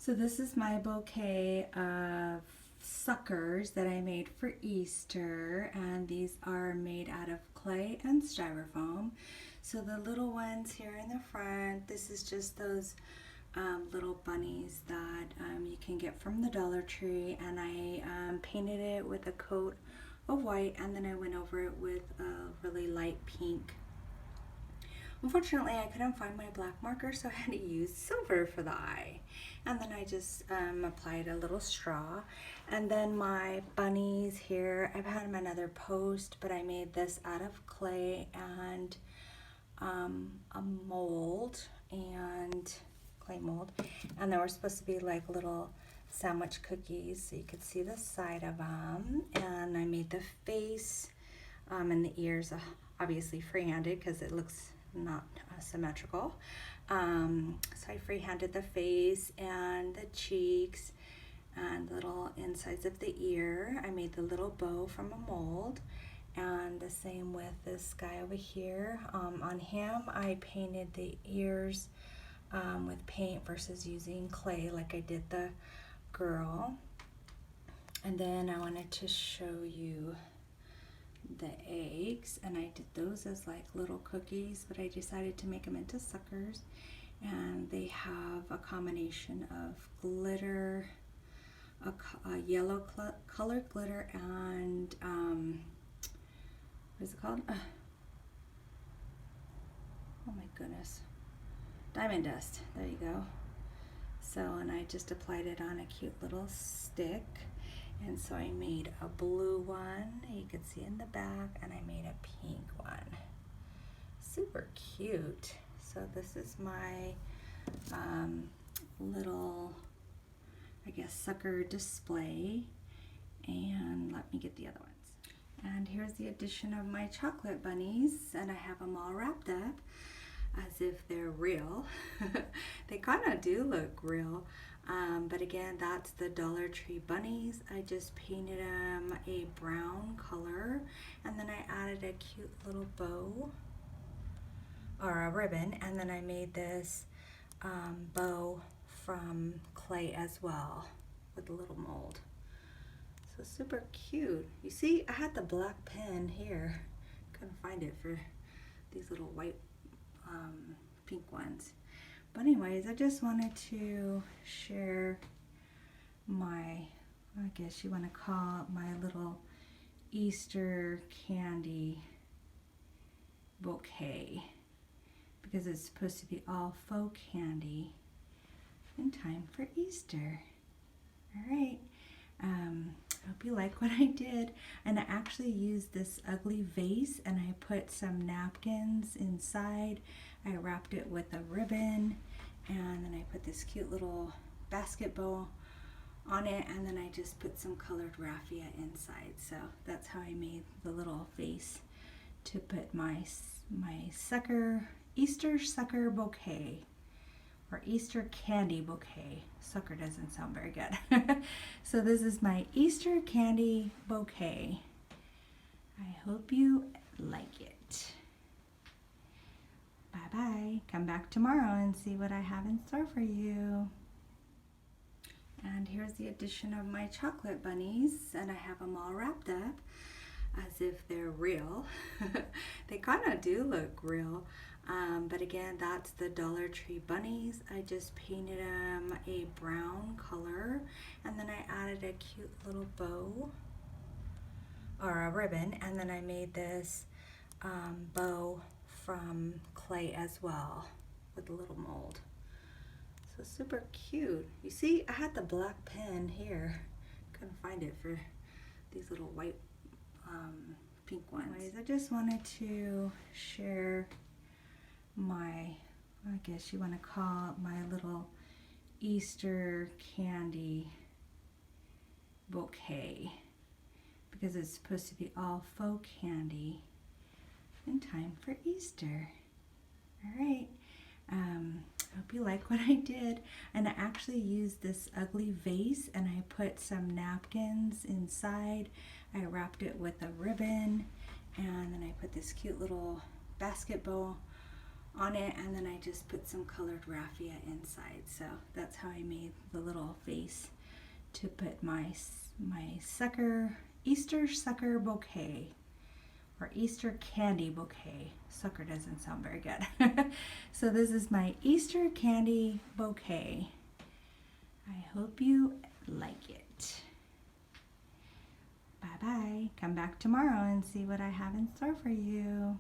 So this is my bouquet of suckers that I made for Easter, and these are made out of clay and styrofoam. So the little ones here in the front, this is just those little bunnies that you can get from the Dollar Tree, and I painted it with a coat of white, and then I went over it with a really light pink. Unfortunately, I couldn't find my black marker, so I had to use silver for the eye. And then I just applied a little straw. And then my bunnies here, I've had them another post, but I made this out of clay and a mold, and clay mold. And they were supposed to be like little sandwich cookies, so you could see the side of them. And I made the face and the ears obviously free-handed because it looks not symmetrical. So I free-handed the face and the cheeks and little insides of the ear. I made the little bow from a mold, and the same with this guy over here. On him I painted the ears with paint versus using clay like I did the girl. And then I wanted to show you the eggs, and I did those as like little cookies, but I decided to make them into suckers, and they have a combination of glitter, a yellow colored glitter, and what is it called? Oh my goodness, diamond dust. There you go. So, and I just applied it on a cute little stick. And so I made a blue one, you can see in the back, and I made a pink one. Super cute. So this is my little, I guess, sucker display. And let me get the other ones. And here's the addition of my chocolate bunnies, and I have them all wrapped up as if they're real. They kind of do look real. But again, that's the Dollar Tree bunnies. I just painted them a brown color, and then I added a cute little bow or a ribbon, and then I made this bow from clay as well with a little mold. So super cute. You see, I had the black pen here. Couldn't find it for these little white pink ones. But anyways, I just wanted to share my, I guess you want to call it my little Easter candy bouquet, because it's supposed to be all faux candy in time for Easter. All right. I hope you like what I did. And I actually used this ugly vase, and I put some napkins inside. I wrapped it with a ribbon, and then I put this cute little basket bow on it, and then I just put some colored raffia inside. So that's how I made the little vase to put my sucker, Easter sucker bouquet, or Easter candy bouquet. Sucker doesn't sound very good. So this is my Easter candy bouquet. I hope you like it. Bye-bye. Come back tomorrow and see what I have in store for you. And here's the addition of my chocolate bunnies, and I have them all wrapped up as if they're real. They kind of do look real. But again, that's the Dollar Tree bunnies. I just painted them a brown color, and then I added a cute little bow or a ribbon, and then I made this bow from clay as well with a little mold. So super cute. You see, I had the black pen here. Couldn't find it for these little white pink ones. Anyways, I just wanted to share my, I guess you want to call it my little Easter candy bouquet, because it's supposed to be all faux candy in time for Easter. All right. I hope you like what I did. And I actually used this ugly vase, and I put some napkins inside. I wrapped it with a ribbon, and then I put this cute little basket bow on it, and then I just put some colored raffia inside. So that's how I made the little face to put my sucker, Easter sucker bouquet, or Easter candy bouquet. Sucker doesn't sound very good. So this is my Easter candy bouquet. I hope you like it. Bye bye. Come back tomorrow and see what I have in store for you.